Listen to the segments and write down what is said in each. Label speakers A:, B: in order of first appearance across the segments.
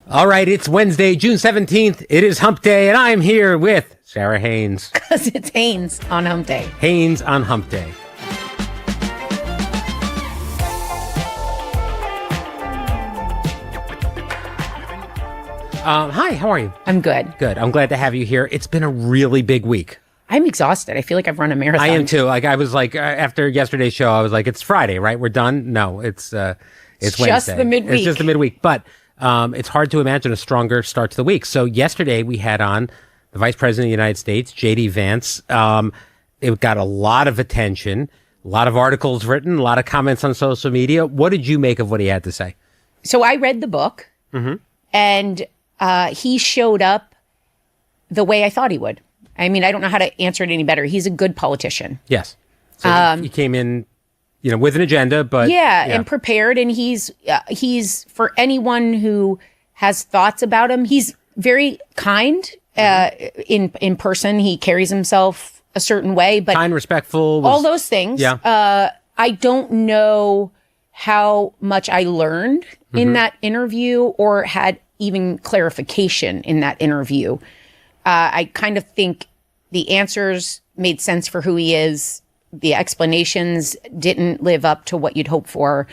A: All right, it's Wednesday, June 17th. It is Hump Day, and I'm here with Sarah Haynes.
B: Because it's Haynes on Hump Day.
A: Haynes on Hump Day. Hi, how are you?
B: I'm good.
A: Good. I'm glad to have you here. It's been a really big week.
B: I'm exhausted. I feel like I've run a marathon.
A: I am too. Like I was like after yesterday's show, I was like, it's Friday, right? We're done. No, it's Wednesday.
B: Just the midweek.
A: It's just the midweek, but it's hard to imagine a stronger start to the week. So yesterday we had on the Vice President of the United States, J.D. Vance. It got a lot of attention, a lot of articles written, a lot of comments on social media. What did you make of what he had to say?
B: So I read the book, and he showed up the way I thought he would. I mean, I don't know how to answer it any better. He's a good politician.
A: Yes. So he came in, with an agenda, but
B: and prepared. And he's for anyone who has thoughts about him, he's very kind. In person, he carries himself a certain way, but
A: kind, respectful,
B: all those things.
A: Yeah.
B: I don't know how much I learned in that interview or had even clarification in that interview. I kind of think the answers made sense for who he is. The explanations didn't live up to what you'd hope for.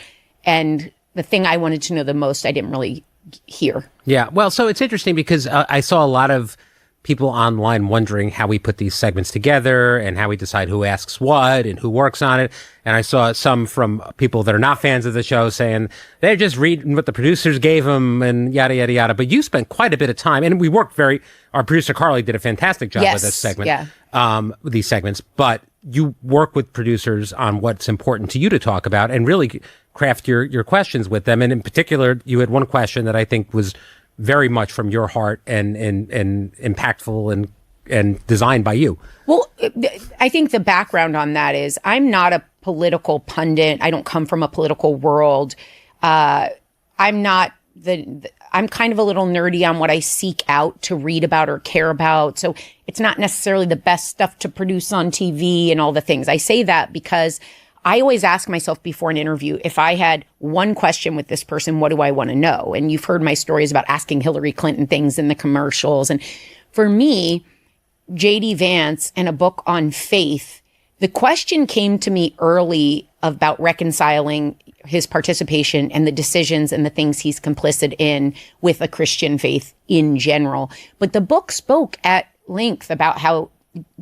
B: And the thing I wanted to know the most, I didn't really hear.
A: Yeah. Well, so it's interesting because I saw a lot of people online wondering how we put these segments together and how we decide who asks what and who works on it. And I saw some from people that are not fans of the show saying they're just reading what the producers gave them and yada, yada, yada. But you spent quite a bit of time, and we worked our producer Carly did a fantastic job with this segment, with these segments. But you work with producers on what's important to you to talk about and really craft your questions with them. And in particular, you had one question that I think was very much from your heart and impactful and designed by you.
B: Well, I think the background on that is I'm not a political pundit. I don't come from a political world. I'm not I'm kind of a little nerdy on what I seek out to read about or care about. So it's not necessarily the best stuff to produce on TV and all the things. I say that because I always ask myself before an interview, if I had one question with this person, what do I want to know? And you've heard my stories about asking Hillary Clinton things in the commercials. And for me, J.D. Vance and a book on faith, the question came to me early about reconciling his participation and the decisions and the things he's complicit in with a Christian faith in general. But the book spoke at length about how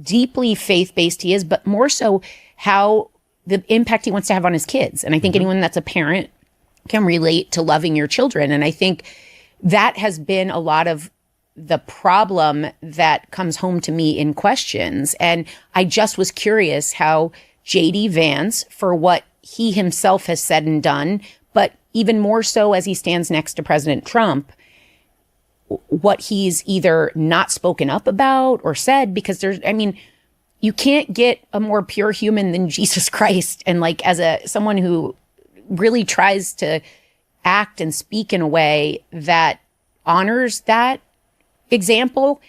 B: deeply faith-based he is, but more so how the impact he wants to have on his kids. And I think anyone that's a parent can relate to loving your children. And I think that has been a lot of the problem that comes home to me in questions. And I just was curious how J.D. Vance, for what he himself has said and done, but even more so as he stands next to President Trump, what he's either not spoken up about or said, because you can't get a more pure human than Jesus Christ. And as someone who really tries to act and speak in a way that honors that example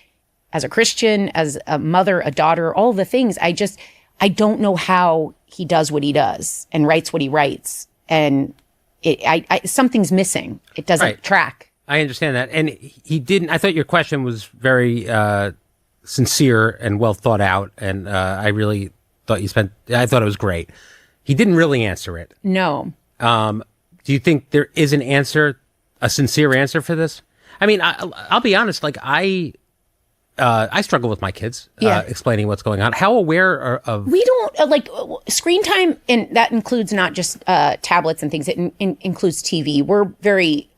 B: as a Christian, as a mother, a daughter, all the things, I don't know how he does what he does and writes what he writes. And something's missing. It doesn't track.
A: I understand that. And I thought your question was very, sincere and well thought out, and I really thought I thought it was great. He didn't really answer it.
B: No.
A: Do you think there is a sincere answer for this? I mean, I'll be honest. I struggle with my kids explaining what's going on. How aware of
B: we don't screen time, and that includes not just tablets and things. It includes TV. We're very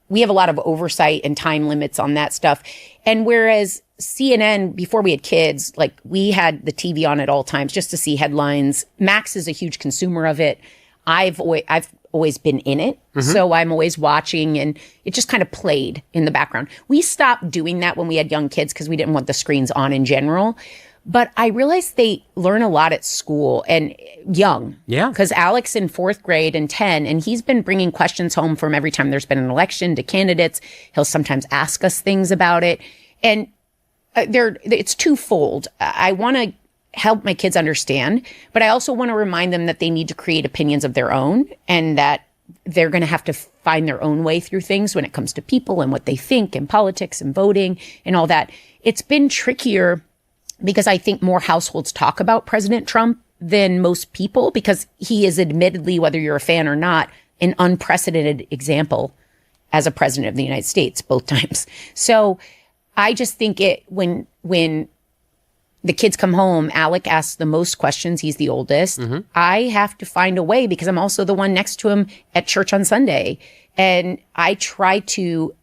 B: we have a lot of oversight and time limits on that stuff, and whereas CNN, before we had kids, we had the TV on at all times just to see headlines. Max is a huge consumer of it. I've always been in it, so I'm always watching, and it just kind of played in the background. We stopped doing that when we had young kids because we didn't want the screens on in general. But I realized they learn a lot at school and young.
A: Yeah.
B: Because Alex in 4th grade and 10, and he's been bringing questions home from every time there's been an election to candidates. He'll sometimes ask us things about it. And it's twofold. I want to help my kids understand, but I also want to remind them that they need to create opinions of their own, and that they're going to have to find their own way through things when it comes to people and what they think and politics and voting and all that. It's been trickier because I think more households talk about President Trump than most people, because he is admittedly, whether you're a fan or not, an unprecedented example as a president of the United States both times. So I just think when the kids come home, Alec asks the most questions. He's the oldest. Mm-hmm. I have to find a way, because I'm also the one next to him at church on Sunday. And I try to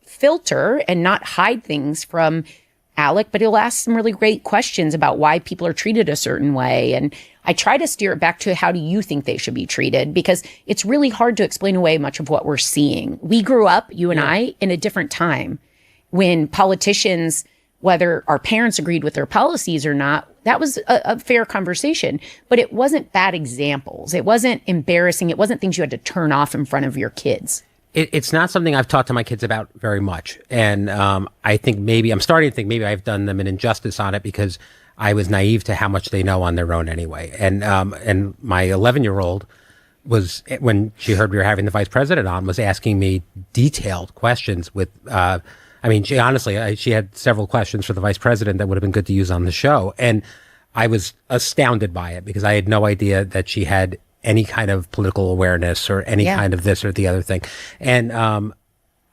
B: filter and not hide things from Alec, but he'll ask some really great questions about why people are treated a certain way. And I try to steer it back to, how do you think they should be treated? Because it's really hard to explain away much of what we're seeing. We grew up, you and I, in a different time when politicians, whether our parents agreed with their policies or not, that was a fair conversation. But it wasn't bad examples. It wasn't embarrassing. It wasn't things you had to turn off in front of your kids.
A: It's not something I've talked to my kids about very much. And I think I'm starting to think maybe I've done them an injustice on it, because I was naive to how much they know on their own anyway. And my 11-year-old was, when she heard we were having the vice president on, was asking me detailed questions with, she honestly, she had several questions for the vice president that would have been good to use on the show. And I was astounded by it, because I had no idea that she had any kind of political awareness or any kind of this or the other thing. And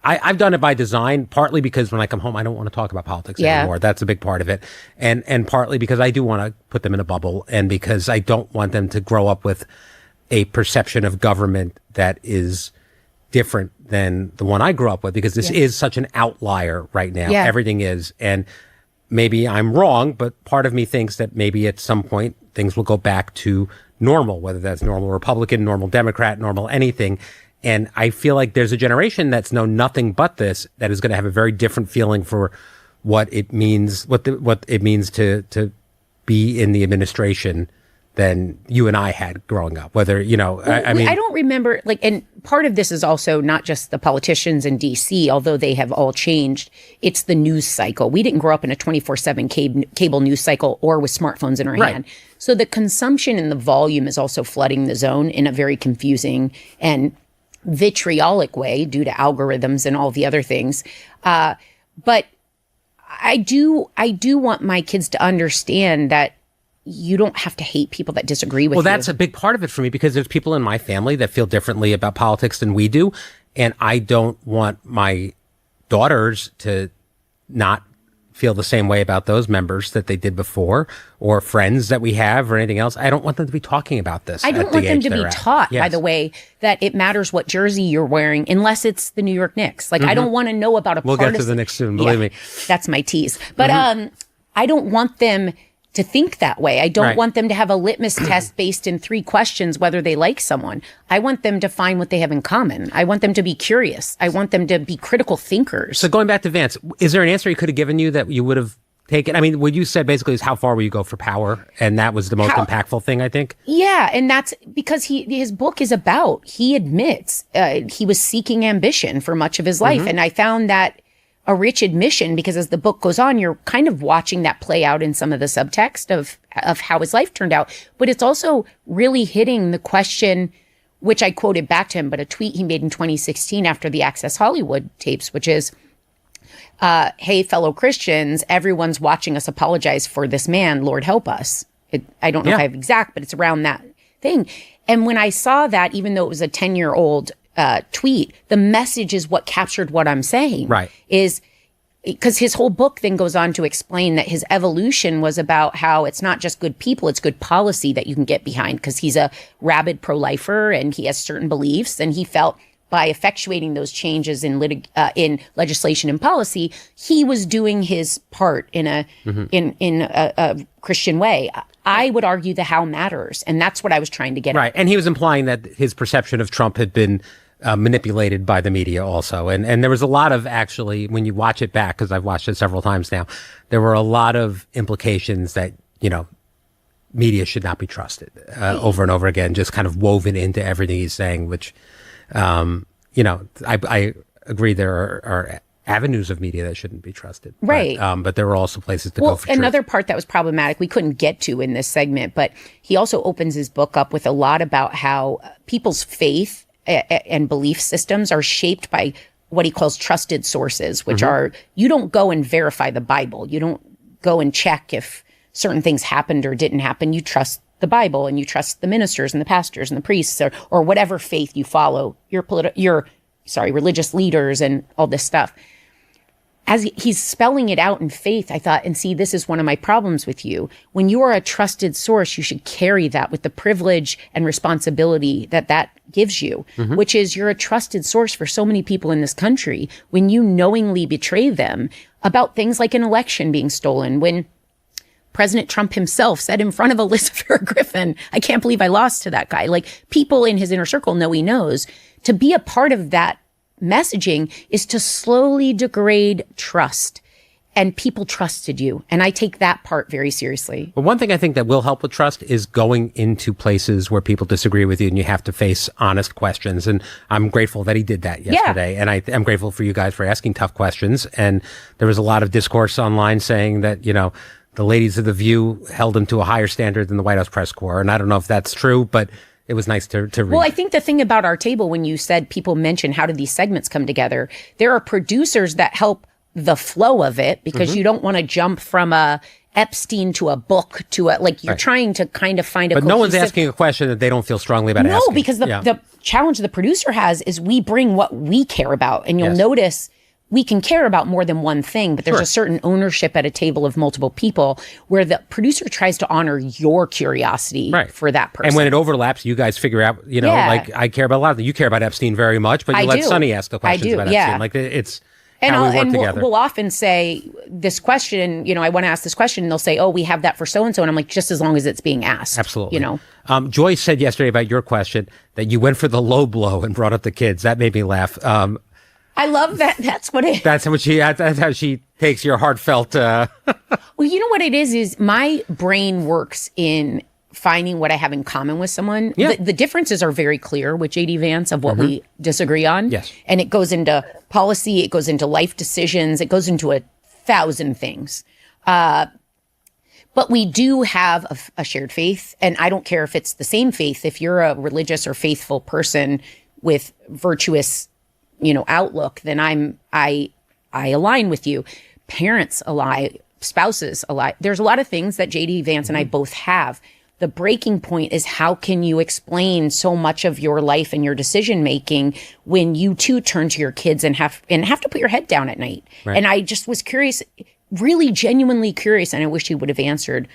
A: I've done it by design, partly because when I come home, I don't want to talk about politics anymore. That's a big part of it. And partly because I do want to put them in a bubble, and because I don't want them to grow up with a perception of government that is different than the one I grew up with, because this is such an outlier right now. Yeah. Everything is. And maybe I'm wrong, but part of me thinks that maybe at some point things will go back to normal, whether that's normal Republican, normal Democrat, normal anything. And I feel like there's a generation that's known nothing but this, that is going to have a very different feeling for what it means, what it means to be in the administration than you and I had growing up. Whether, I don't
B: remember, and part of this is also not just the politicians in DC, although they have all changed. It's the news cycle. We didn't grow up in a 24/7 cable news cycle or with smartphones in our hand. So the consumption and the volume is also flooding the zone in a very confusing and vitriolic way due to algorithms and all the other things. But I do want my kids to understand that you don't have to hate people that disagree with you.
A: Well, that's a big part of it for me, because there's people in my family that feel differently about politics than we do. And I don't want my daughters to not feel the same way about those members that they did before, or friends that we have, or anything else. I don't want them to be talking about this.
B: I don't want them to be taught, by the way, that it matters what jersey you're wearing, unless it's the New York Knicks. I don't want to know about a
A: We'll get to the Knicks soon, believe me.
B: That's my tease. But I don't want them to think that way. I don't want them to have a litmus test based in 3 questions whether they like someone. I want them to find what they have in common. I want them to be curious. I want them to be critical thinkers.
A: So going back to Vance, is there an answer he could have given you that you would have taken? I mean, what you said basically is, how far will you go for power? And that was the most impactful thing, I think.
B: Yeah, and that's because his book is about, he admits he was seeking ambition for much of his life. And I found that a rich admission, because as the book goes on, you're kind of watching that play out in some of the subtext of how his life turned out. But it's also really hitting the question, which I quoted back to him, but a tweet he made in 2016 after the Access Hollywood tapes, which is, hey, fellow Christians, everyone's watching us apologize for this man, Lord help us. I don't know if I have exact, but it's around that thing. And when I saw that, even though it was a 10-year-old tweet, the message is what captured what I'm saying.
A: Right.
B: Is because his whole book then goes on to explain that his evolution was about how it's not just good people, it's good policy that you can get behind, because he's a rabid pro-lifer and he has certain beliefs, and he felt by effectuating those changes in legislation and policy, he was doing his part in a Christian way. I would argue the how matters, and that's what I was trying to get at.
A: Right, and he was implying that his perception of Trump had been manipulated by the media also. And there was a lot of, actually, when you watch it back, because I've watched it several times now, there were a lot of implications that, media should not be trusted over and over again, just kind of woven into everything he's saying, which, I agree there are avenues of media that shouldn't be trusted.
B: Right.
A: But there were also places to go for truth.
B: Another part that was problematic, we couldn't get to in this segment, but he also opens his book up with a lot about how people's faith and belief systems are shaped by what he calls trusted sources, which are, you don't go and verify the Bible. You don't go and check if certain things happened or didn't happen. You trust the Bible and you trust the ministers and the pastors and the priests or whatever faith you follow, your religious leaders and all this stuff. As he's spelling it out in faith, I thought, and see, this is one of my problems with you. When you are a trusted source, you should carry that with the privilege and responsibility that gives you, which is you're a trusted source for so many people in this country. When you knowingly betray them about things like an election being stolen, when President Trump himself said in front of Elizabeth Griffin, I can't believe I lost to that guy. Like, people in his inner circle know he knows. To be a part of that messaging is to slowly degrade trust, and people trusted you. And I take that part very seriously.
A: But one thing I think that will help with trust is going into places where people disagree with you and you have to face honest questions. And I'm grateful that he did that yesterday. And I'm grateful for you guys for asking tough questions. And there was a lot of discourse online saying that, the ladies of The View held him to a higher standard than the White House press corps. And I don't know if that's true, but it was nice to read.
B: Well, I think the thing about our table, when you said people mention how did these segments come together, there are producers that help the flow of it, because you don't want to jump from a Epstein to a book to a, like, you're trying to kind of find a
A: But no one's asking a question that they don't feel strongly about asking.
B: No, because the challenge the producer has is we bring what we care about. And you'll notice we can care about more than one thing, but there's a certain ownership at a table of multiple people where the producer tries to honor your curiosity for that person.
A: And when it overlaps, you guys figure out, like, I care about a lot of them. You care about Epstein very much, but you let Sonny ask the questions about Epstein. Like, it's how we work together.
B: We'll often say this question, I want to ask this question, and they'll say, oh, we have that for so-and-so. And I'm like, just as long as it's being asked.
A: Absolutely. Joyce said yesterday about your question that you went for the low blow and brought up the kids. That made me laugh.
B: I love that. That's
A: how she takes your heartfelt.
B: Well, you know what it is my brain works in finding what I have in common with someone.
A: Yeah.
B: The differences are very clear with JD Vance of what we disagree on.
A: Yes.
B: And it goes into policy. It goes into life decisions. It goes into 1,000 things. But we do have a shared faith. And I don't care if it's the same faith. If you're a religious or faithful person with virtuous outlook, then I align with you. Parents align, spouses align. There's a lot of things that JD Vance and I both have. The breaking point is, how can you explain so much of your life and your decision making when you too turn to your kids and have to put your head down at night? Right. And I just was curious, really genuinely curious, and I wish he would have answered,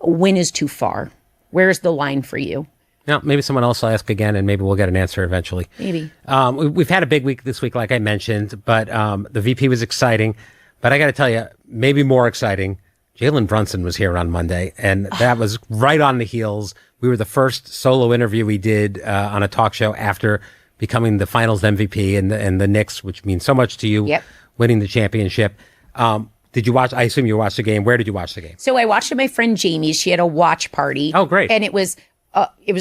B: when is too far? Where's the line for you?
A: Yeah, maybe someone else will ask again, and maybe we'll get an answer eventually.
B: Maybe.
A: We've had a big week this week, like I mentioned, but the VP was exciting. But I got to tell you, maybe more exciting, Jalen Brunson was here on Monday, and that was right on the heels. We were the first solo interview we did on a talk show after becoming the Finals MVP and the Knicks, which means so much to you, winning the championship. Did you watch? I assume you watched the game. Where did you watch the game?
B: So I watched at my friend Jamie's. She had a watch party.
A: Oh, great.
B: And it was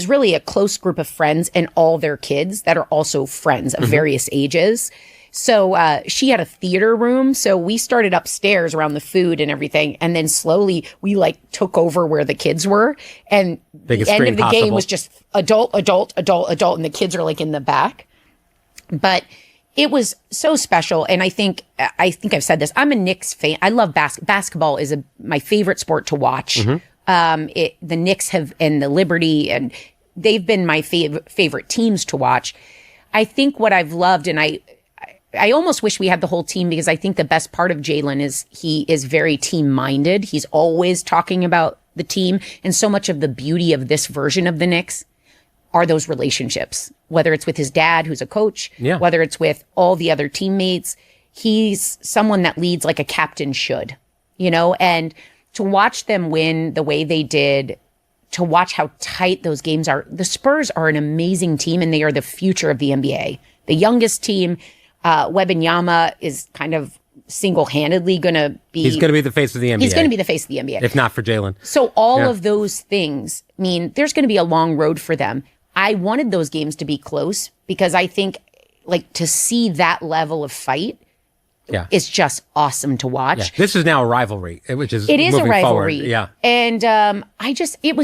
B: really a close group of friends and all their kids that are also friends of various ages. So she had a theater room. So we started upstairs around the food and everything. And then slowly we took over where the kids were. And the end of the game was just adult. And the kids are in the back. But it was so special. And I think I've said this. I'm a Knicks fan. I love basketball is my favorite sport to watch. The Knicks and the Liberty, and they've been my favorite teams to watch. I think what I've loved, and I almost wish we had the whole team, because I think the best part of Jalen is he is very team minded. He's always talking about the team. And so much of the beauty of this version of the Knicks are those relationships, whether it's with his dad, who's a coach, whether it's with all the other teammates. He's someone that leads like a captain should, and to watch them win the way they did, to watch how tight those games are. The Spurs are an amazing team, and they are the future of the NBA. The youngest team, Wembanyama is kind of single-handedly going to be...
A: He's going to be the face of the NBA.
B: He's going to be the face of the NBA.
A: If not for Jalen.
B: So all of those things mean there's going to be a long road for them. I wanted those games to be close, because I think to see that level of fight
A: Yeah.
B: is just awesome to watch.
A: Yeah. This is now a rivalry, which is
B: It is a
A: moving
B: rivalry.
A: forward. Yeah.
B: And it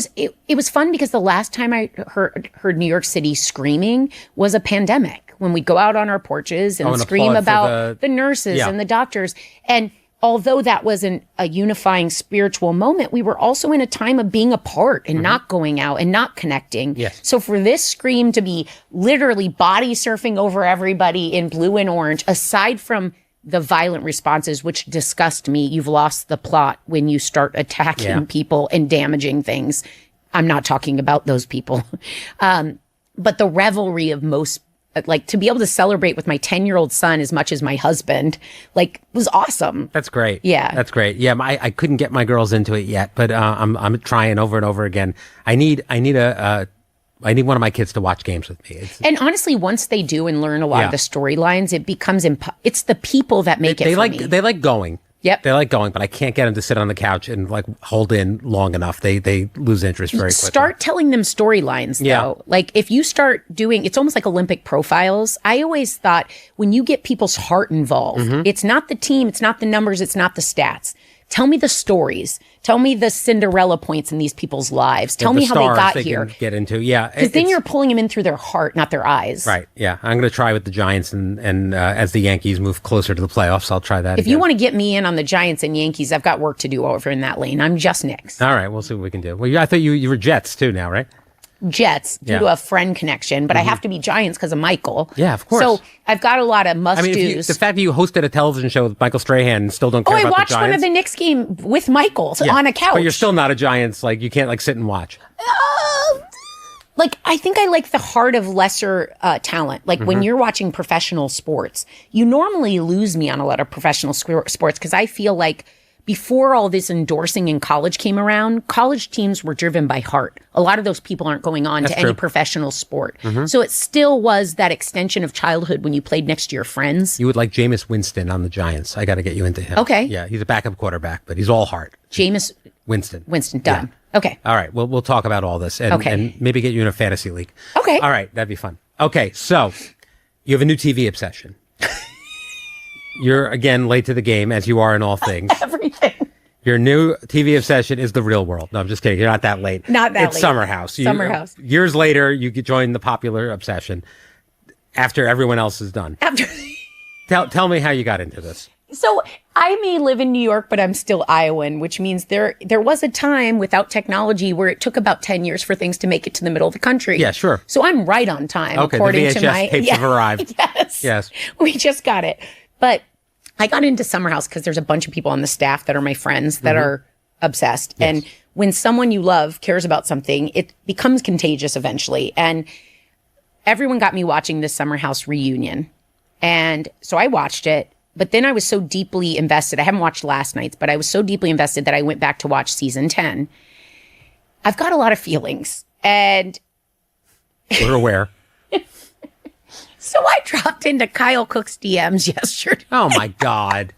B: was fun because the last time I heard New York City screaming was a pandemic, when we go out on our porches and
A: and
B: scream
A: applaud for
B: about the nurses
A: Yeah.
B: and the doctors. And although that wasn't a unifying spiritual moment, we were also in a time of being apart and not going out and not connecting.
A: Yes.
B: So for this scream to be literally body surfing over everybody in blue and orange, aside from the violent responses, which disgust me, you've lost the plot when you start attacking
A: Yeah.
B: people and damaging things. I'm not talking about those people. But the revelry of most, like, to be able to celebrate with my 10-year-old son as much as my husband, like, was awesome.
A: That's great.
B: Yeah.
A: That's great. Yeah, I couldn't get my girls into it yet, but I'm trying over and over again. I need one of my kids to watch games with me.
B: And honestly, once they do and learn a lot
A: Yeah.
B: of the storylines, it becomes it's the people that make it
A: They
B: for
A: like
B: me.
A: they like going.
B: Yep.
A: They like going, but I can't get them to sit on the couch and like hold in long enough. They lose interest very quickly.
B: Start telling them storylines, though.
A: Yeah.
B: Like, if you start doing, it's almost like Olympic profiles. I always thought when you get people's heart involved,
A: Mm-hmm.
B: it's not the team, it's not the numbers, it's not the stats. Tell me the stories. Tell me the Cinderella points in these people's lives. Tell
A: The
B: me how they
A: stars
B: got
A: they
B: here.
A: can get into. Yeah.
B: Because then
A: it's-
B: you're pulling them in through their heart, not their eyes.
A: right. Yeah. I'm going to try with the Giants and as the Yankees move closer to the playoffs, I'll try that
B: If you want to get me in on the Giants and Yankees, I've got work to do over in that lane. I'm just Knicks.
A: All right. We'll see what we can do. Well, I thought you were Jets too now, right?
B: Jets due
A: Yeah.
B: to a friend connection, but I have to be Giants because of Michael.
A: Yeah, of course.
B: So I've got a lot of must
A: I mean,
B: do's.
A: the fact that you hosted a television show with Michael Strahan and still don't care
B: I
A: about
B: watched
A: the Giants.
B: one of the Knicks game with Michael
A: Yeah.
B: on a couch.
A: But you're still not a Giants. Like, you can't like sit and watch.
B: Like, I think I like the heart of lesser talent. Like, when you're watching professional sports, you normally lose me on a lot of professional sports because I feel like before all this endorsing in college came around, college teams were driven by heart. A lot of those people aren't going on to
A: That's
B: any
A: true.
B: professional sport. So it still was that extension of childhood when you played next to your friends.
A: You would like Jameis Winston on the Giants. I got to get you into him.
B: Okay.
A: Yeah, he's a backup quarterback, but he's all heart.
B: Jameis
A: Winston.
B: done. Okay.
A: All right. We'll talk about all this and,
B: Okay.
A: and maybe get you in a fantasy league.
B: Okay.
A: All right. That'd be fun. Okay. So you have a new TV obsession. You're again late to the game, as you are in all things.
B: Everything.
A: Your new TV obsession is The Real World. No, I'm just kidding. You're not that late.
B: Not that
A: it's
B: late.
A: Summer House.
B: Summer House.
A: Years later, you could join the popular obsession after everyone else is done.
B: After.
A: Tell me how you got into this.
B: So I may live in New York, but I'm still Iowan, which means there was a time without technology where it took about 10 years for things to make it to the middle of the country.
A: Yeah, sure.
B: So I'm right on time.
A: Okay,
B: according
A: the
B: to
A: VHS
B: my
A: tapes have arrived.
B: Yes.
A: Yes.
B: We just got it. But I got into Summer House because there's a bunch of people on the staff that are my friends that are obsessed.
A: Yes.
B: And when someone you love cares about something, it becomes contagious eventually. And everyone got me watching this Summer House reunion. And so I watched it. But then I was so deeply invested. I haven't watched last night's, but I was so deeply invested that I went back to watch season 10. I've got a lot of feelings. And
A: We're aware.
B: so I dropped into Kyle Cook's DMs yesterday.
A: Oh my God.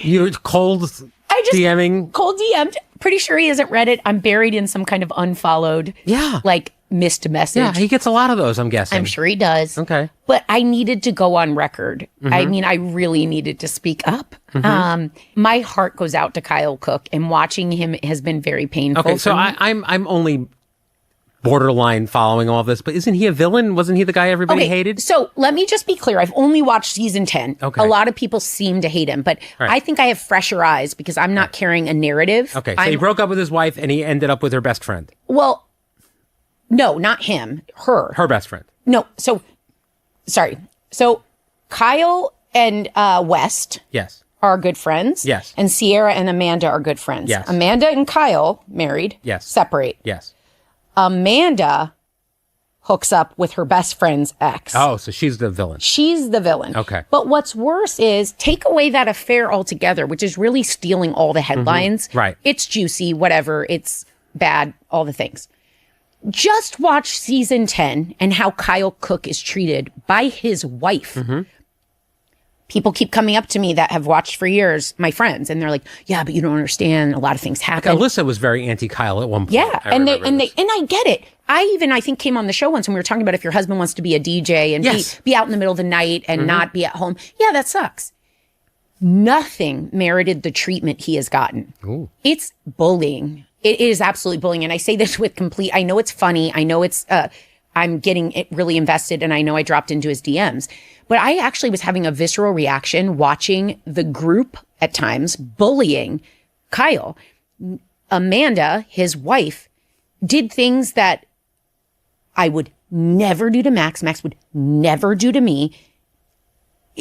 A: You're cold
B: I just
A: DMing.
B: cold DM'd. Pretty sure he hasn't read it. I'm buried in some kind of unfollowed,
A: Yeah.
B: like missed message.
A: Yeah, he gets a lot of those, I'm guessing.
B: I'm sure he does.
A: Okay.
B: But I needed to go on record. I mean, I really needed to speak up. My heart goes out to Kyle Cook, and watching him has been very painful.
A: Okay, so
B: for me.
A: I'm only borderline following all this, but isn't he a villain? Wasn't he the guy everybody hated?
B: So let me just be clear. I've only watched season 10.
A: Okay.
B: A lot of people seem to hate him, but
A: Right.
B: I think I have fresher eyes because I'm not carrying a narrative.
A: Okay, so he broke up with his wife and he ended up with her best friend.
B: Well, no, not him. Her.
A: Her best friend.
B: No, so sorry. So Kyle and West
A: Yes.
B: are good friends.
A: Yes.
B: And Sierra and Amanda are good friends.
A: Yes.
B: Amanda and Kyle married.
A: Yes.
B: Separate.
A: Yes.
B: Amanda hooks up with her best friend's ex.
A: Oh, so she's the villain.
B: She's the villain.
A: Okay.
B: But what's worse is take away that affair altogether, which is really stealing all the headlines.
A: Right.
B: It's juicy, whatever. It's bad, all the things. Just watch season 10 and how Kyle Cook is treated by his wife. people keep coming up to me that have watched for years, my friends, and they're like, "Yeah, but you don't understand. A lot of things happen."
A: Alyssa was very anti-Kyle at one point.
B: Yeah, and I get it. I think came on the show once and we were talking about if your husband wants to be a DJ and be out in the middle of the night and not be at home. Yeah, that sucks. Nothing merited the treatment he has gotten.
A: Ooh.
B: It's bullying. It is absolutely bullying. And I say this with I know it's funny. I know it's, I'm getting it really invested and I know I dropped into his DMs. But I actually was having a visceral reaction watching the group at times bullying Kyle. Amanda, his wife, did things that I would never do to Max. Max would never do to me.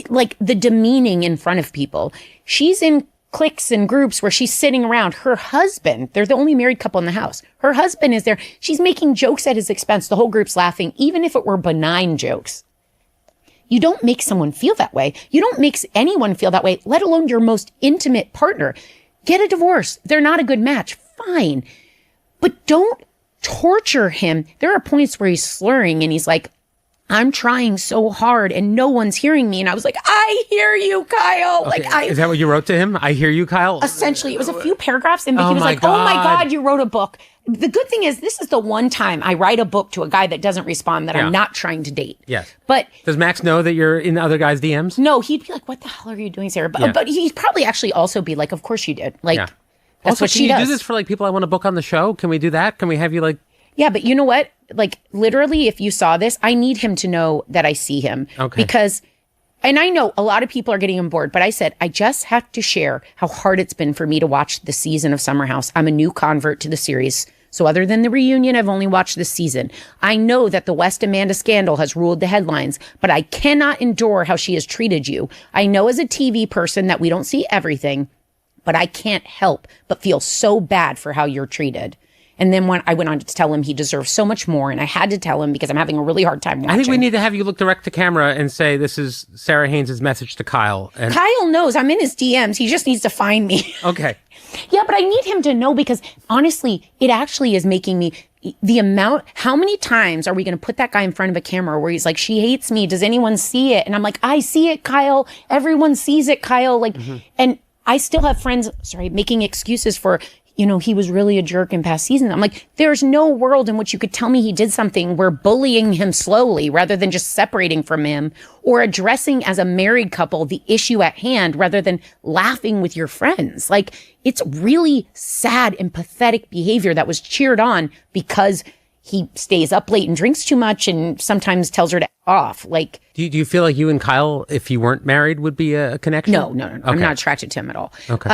B: Like the demeaning in front of people. She's in cliques and groups where she's sitting around. Her husband, they're the only married couple in the house. Her husband is there. She's making jokes at his expense. The whole group's laughing, even if it were benign jokes. You don't make someone feel that way. You don't make anyone feel that way, let alone your most intimate partner. Get a divorce. They're not a good match. Fine. But don't torture him. There are points where he's slurring and he's like, I'm trying so hard and no one's hearing me. And I was like, I hear you, Kyle.
A: Okay. Is that what you wrote to him? I hear you, Kyle?
B: Essentially, it was a few paragraphs. And Vicky was like, oh my God, you wrote a book. The good thing is this is the one time I write a book to a guy that doesn't respond that I'm not trying to date.
A: Yes.
B: But
A: does Max know that you're in other guys' DMs?
B: No, he'd be like, what the hell are you doing, Sarah? But he'd probably actually also be like, of course you did. Like, that's
A: also,
B: what she does.
A: Can you do this for like people I want to book on the show? Can we do that? Can we have you like...
B: Yeah, but you know what? Like, literally, if you saw this, I need him to know that I see him.
A: Okay.
B: Because, and I know a lot of people are getting on board, but I said, I just have to share how hard it's been for me to watch the season of Summer House. I'm a new convert to the series. So other than the reunion, I've only watched this season. I know that the West Amanda scandal has ruled the headlines, but I cannot endure how she has treated you. I know as a TV person that we don't see everything, but I can't help but feel so bad for how you're treated. And then when I went on to tell him he deserves so much more, and I had to tell him because I'm having a really hard time watching.
A: I think we need to have you look direct to camera and say, this is Sarah Haynes' message to Kyle. And
B: Kyle knows I'm in his DMs. He just needs to find me.
A: Okay.
B: Yeah, but I need him to know because honestly, it actually is making me how many times are we going to put that guy in front of a camera where he's like, she hates me. Does anyone see it? And I'm like, I see it, Kyle. Everyone sees it, Kyle. Like, and I still have friends, making excuses for, he was really a jerk in past seasons. I'm like, there's no world in which you could tell me he did something. We're bullying him slowly rather than just separating from him or addressing as a married couple the issue at hand rather than laughing with your friends. Like, it's really sad and pathetic behavior that was cheered on because he stays up late and drinks too much and sometimes tells her to off. Like,
A: do you feel like you and Kyle, if you weren't married, would be a connection?
B: No.
A: Okay.
B: I'm not attracted to him at all.
A: Okay.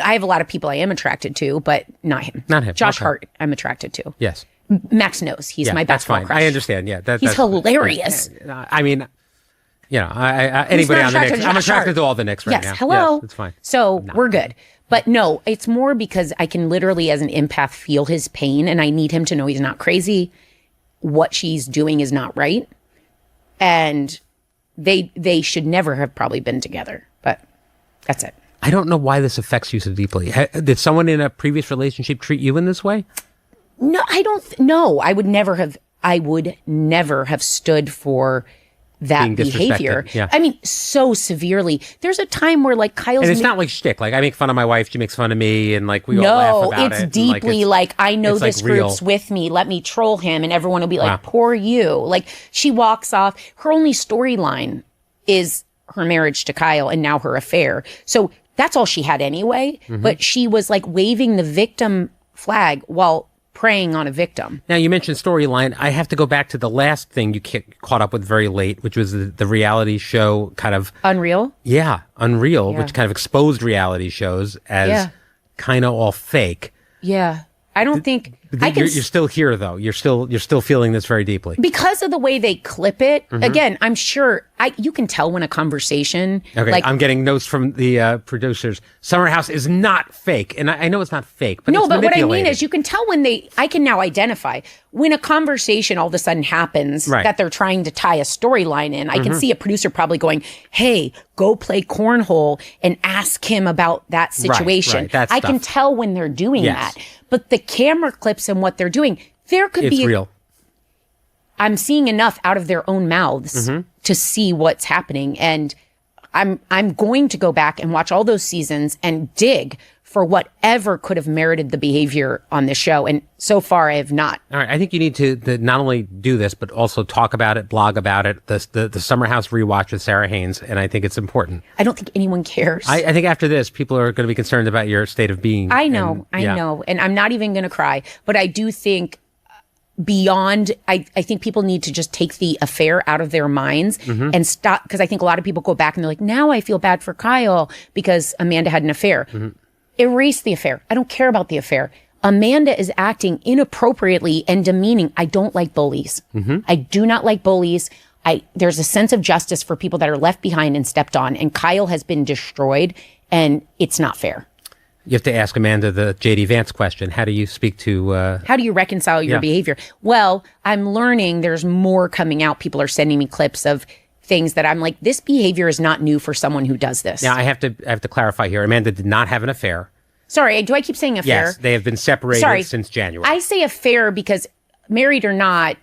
B: I have a lot of people I am attracted to, but not him.
A: Not him.
B: Josh
A: Okay.
B: Hart, I'm attracted to.
A: Yes.
B: Max knows he's my
A: that's
B: basketball
A: fine.
B: crush.
A: I understand. Yeah,
B: he's hilarious.
A: I mean, anybody on the Knicks. I'm attracted to all the Knicks right now.
B: Yes, hello.
A: Yes, it's fine.
B: So we're good. But no, it's more because I can literally, as an empath, feel his pain, and I need him to know he's not crazy. What she's doing is not right, and they should never have probably been together. But that's it.
A: I don't know why this affects you so deeply. Did someone in a previous relationship treat you in this way?
B: No, I don't. No, I would never have stood for that behavior.
A: Yeah.
B: I mean, so severely. There's a time where like Kyle's...
A: And it's not like shtick. Like I make fun of my wife, she makes fun of me, and like we all laugh about it.
B: No, it's deeply like I know this group's with me. Let me troll him, and everyone will be like, poor you. Like she walks off. Her only storyline is her marriage to Kyle and now her affair. So that's all she had anyway. But she was like waving the victim flag while preying on a victim.
A: Now, you mentioned storyline. I have to go back to the last thing you caught up with very late, which was the reality show kind of...
B: Unreal?
A: Yeah, Unreal, which kind of exposed reality shows as kind of all fake.
B: Yeah. I don't think...
A: You're still here, though. You're still feeling this very deeply.
B: Because of the way they clip it, again, I'm sure you can tell when a conversation...
A: Okay, I'm getting notes from the producers. Summer House is not fake. And I know it's not fake, but
B: no,
A: it's
B: but what I
A: manipulated.
B: mean is you can tell when I can now identify when a conversation all of a sudden happens that they're trying to tie a storyline in. I can see a producer probably going, hey, go play cornhole and ask him about that situation.
A: Right,
B: I can tell when they're doing that. But the camera clips and what they're doing,
A: It's real.
B: I'm seeing enough out of their own mouths to see what's happening. And I'm going to go back and watch all those seasons and dig for whatever could have merited the behavior on this show. And so far, I have not.
A: All right. I think you need to not only do this, but also talk about it, blog about it, the Summer House rewatch with Sarah Haynes. And I think it's important.
B: I don't think anyone cares.
A: I think after this, people are going to be concerned about your state of being.
B: I know. And I'm not even going to cry. But I do think beyond, I think people need to just take the affair out of their minds and stop. Because I think a lot of people go back and they're like, now I feel bad for Kyle because Amanda had an affair. Erase the affair. I don't care about the affair. Amanda is acting inappropriately and demeaning. I don't like bullies. I do not like bullies. There's a sense of justice for people that are left behind and stepped on. And Kyle has been destroyed, and it's not fair.
A: You have to ask Amanda the J.D. Vance question. How do you speak to...
B: How do you reconcile your behavior? Well, I'm learning there's more coming out. People are sending me clips of things that I'm like, this behavior is not new for someone who does this.
A: Now, I have to clarify here. Amanda did not have an affair.
B: Sorry, do I keep saying affair?
A: Yes, they have been separated since January.
B: I say affair because married or not,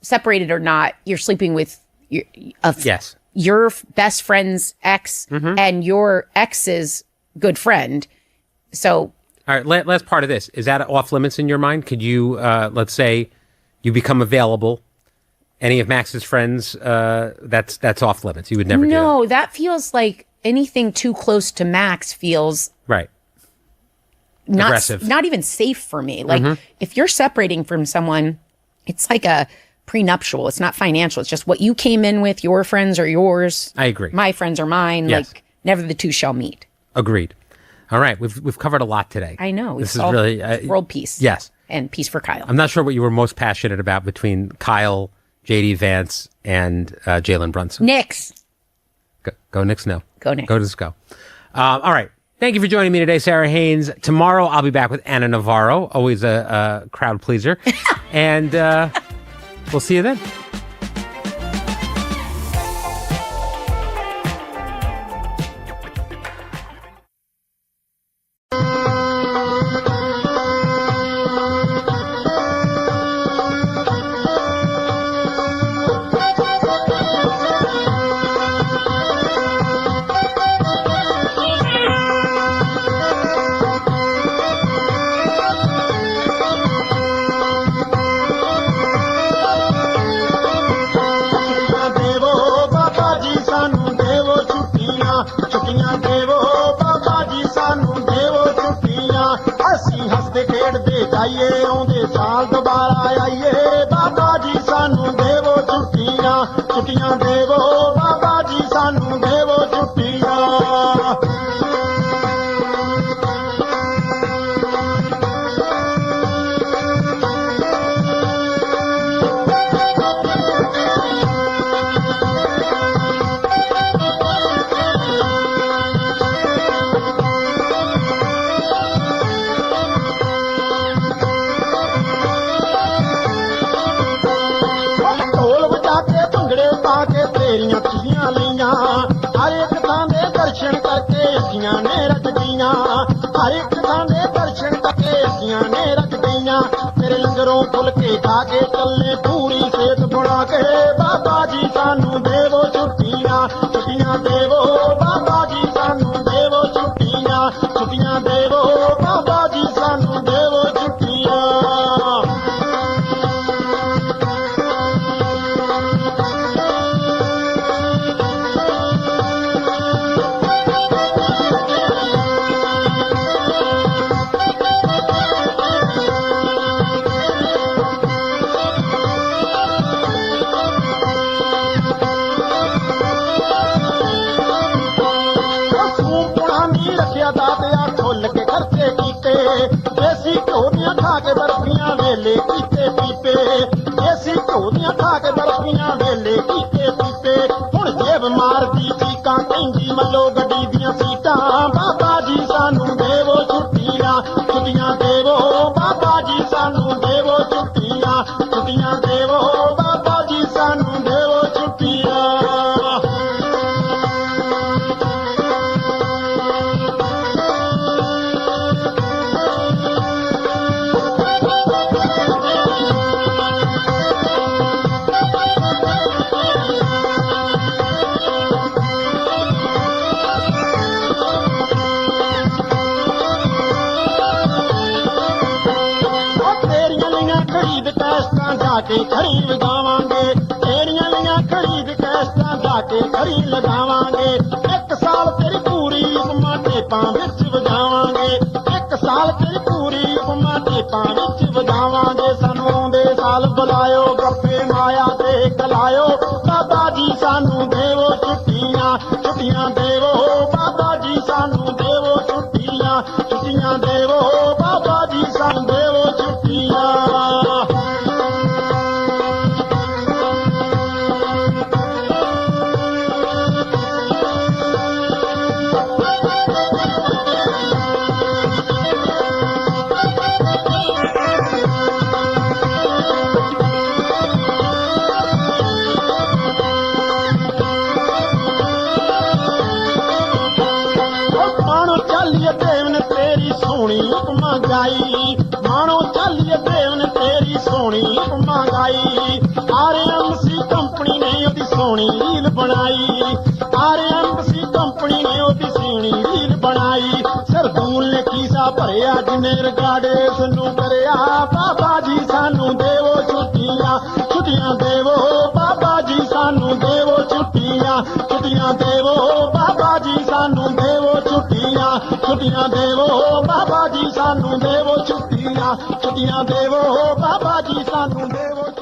B: separated or not, you're sleeping with your best friend's ex and your ex's good friend. So,
A: all right, last part of this. Is that off limits in your mind? Could you, let's say you become available, any of Max's friends, that's off limits. You would never do that.
B: No, that feels like anything too close to Max feels
A: right. Aggressive.
B: Not even safe for me. Like if you're separating from someone, it's like a prenuptial. It's not financial. It's just what you came in with. Your friends are yours.
A: I agree.
B: My friends are mine.
A: Yes.
B: Like never the two shall meet.
A: Agreed. All right, we've covered a lot today.
B: I know.
A: This is really
B: world peace.
A: Yes,
B: and peace for Kyle.
A: I'm not sure what you were most passionate about between Kyle, J.D. Vance, and Jalen Brunson.
B: Knicks.
A: Go Knicks. No.
B: Go Knicks.
A: Go Just go. All right. Thank you for joining me today, Sarah Haynes. Tomorrow I'll be back with Anna Navarro, always a crowd pleaser, and we'll see you then.
C: ਜਾਈਏ ਆਉਂਦੇ ਸਾਲ ਦੁਬਾਰਾ ਆਈਏ ਬਾਬਾ ਜੀ ਸਾਨੂੰ ਦੇਵੋ ਛੁੱਟੀਆਂ ਦੇਵੋ ਬਾਬਾ ਜੀ ਸਾਨੂੰ ਦੇਵੋ ਛੁੱਟੀਆਂ ਤੇਰੀਆਂ ਖੁਸ਼ੀਆਂ ਲਈਆਂ ਹਰ ਇੱਕ ਥਾਂ ਦੇ ਦਰਸ਼ਨ ਕਰਕੇ ਅੱਖੀਆਂ ਨੇ ਰੱਜ ਗਈਆਂ ਹਰ ਇੱਕ ਥਾਂ ਦੇ ਦਰਸ਼ਨ ਕਰਕੇ ਅੱਖੀਆਂ ਨੇ ਰੱਜ ਗਈਆਂ ਤੇਰੇ ਲੰਗਰੋਂ ਫੁੱਲ ਕੇ ਖਾ ਕੇ ਚੱਲੇ ਪੂਰੀ ਸਿਹਤ ਬਣਾ ਕੇ ਬਾਬਾ ਜੀ ਸਾਨੂੰ ਦੇਵੋ ਛੁੱਟੀਆਂ ਦੇਵੋ ਬਾਬਾ ਜੀ ਸਾਨੂੰ ਦੇਵੋ ਛੁੱਟੀਆਂ ਦੇਵੋ ਬਾਬਾ ਜੀ ਸਾਨੂੰ ਦੇਵੋ ਛੁੱਟੀਆਂ ਦੇਸੀ ਘਿਓ ਦੀਆਂ ਖਾ ਕੇ ਬਰਫੀਆਂ ਵੇਲੇ ਕੀਤੇ ਪੀਪੇ ਦੇਸੀ ਘਿਓ ਦੀਆਂ ਖਾ ਕੇ ਬਰਫੀਆਂ ਵੇਲੇ ਕੀਤੇ ਪੀਪੇ ਹੁਣ ਜੇਬ ਮਾਰਦੀ ਚੀਕਾਂ ਕਹਿੰਦੀ ਮੱਲੋ ਗੱਡੀ ਦੀਆਂ ਸੀਟਾਂ ਬਾਬਾ ਜੀ ਸਾਨੂੰ ਦੇਵੋ ਛੁੱਟੀਆਂ ਦੇਵੋ ਬਾਬਾ ਜੀ ਸਾਨੂੰ ਦੇਵੋ ਛੁੱਟੀਆਂ ਦੇਵੋ ਬਾਬਾ ਜੀ ਸਾਨੂੰ ਦੇਵੋ ਛੁੱਟੀਆਂ ਕੇ ਖਰੀ ਵਜਾਵਾਂਗੇ ਤੇਰੀਆਂ ਲੀਆਂ ਖਰੀਦ ਕੈਸਟਾਂ ਜਾ ਕੇ ਖਰੀ ਲਗਾਵਾਂਗੇ 1 ਸਾਲ ਤੇਰੀ ਪੂਰੀ ਉਮਾ ਟੇਪਾਂ ਵਿੱਚ ਵਜਾਵਾਂਗੇ 1 ਸਾਲ ਤੇਰੀ ਪੂਰੀ ਉਮਾ ਟੇਪਾਂ ਵਿੱਚ ਵਜਾਵਾਂਗੇ ਸਾਨੂੰ ਆਉਂਦੇ ਸਾਲ ਬੁਲਾਇਓ ਗੱਪੇ ਮਾਇਆ ਤੇ ਕਲਾਇਓ ਬਾਬਾ ਜੀ ਸਾਨੂੰ ਦੇਵੋ ਛੁੱਟੀਆਂ ਛੁੱਟੀਆਂ ਦੇਵੋ ਬਾਬਾ ਜੀ ਸਾਨੂੰ ਦੇਵੋ ਛੁੱਟੀਆਂ ਛੁੱਟੀਆਂ ਦੇਵੋ ਬਾਬਾ ਜੀ ਸਾਨੂੰ ਦੇਵੋ ਛੁੱਟੀਆਂ ਮਾਣੋ ਚਾਲੀਏ ਦੇਵ ਨੇ ਤੇਰੀ ਸੋਹਣੀ ਉਪਮਾ ਗਾਈ ਮਾਣੋ ਚਾਲੀਏ ਦੇਵ ਨੇ ਤੇਰੀ ਸੋਹਣੀ ਉਪਮਾ ਗਾਈ ਆਰਐਮਸੀ ਕੰਪਨੀ ਨੇ ਉਹਦੀ ਸੋਹਣੀ ਰੀਲ ਬਣਾਈ ਆਰਐਮਸੀ ਕੰਪਨੀ ਨੇ ਉਹਦੀ ਸੋਹਣੀ ਰੀਲ ਬਣਾਈ ਸਰਦੂਲ ਨੇ ਕੀਸਾ ਭਰਿਆ ਜਿਨੇ ਰਗਾੜੇ ਇਸ ਨੂੰ ਕਰਿਆ ਬਾਬਾ ਜੀ ਸਾਨੂੰ ਦੇਵੋ ਛੁੱਟੀਆਂ ਛੁੱਟੀਆਂ ਦੇਵੋ ਬਾਬਾ ਜੀ ਸਾਨੂੰ ਦੇਵੋ ਛੁੱਟੀਆਂ ਛੁੱਟੀਆਂ ਦੇਵੋ ਬਾਬਾ ਜੀ ਸਾਨੂੰ ਦੇਵੋ ਛੁੱਟੀਆਂ ਛੁੱਟੀਆਂ ਦੇਵੋ ਬਾਬਾ ਜੀ ਸਾਨੂੰ ਦੇਵੋ ਛੁੱਟੀਆਂ ਛੁੱਟੀਆਂ ਦੇਵੋ ਬਾਬਾ ਜੀ ਸਾਨੂੰ ਦੇਵੋ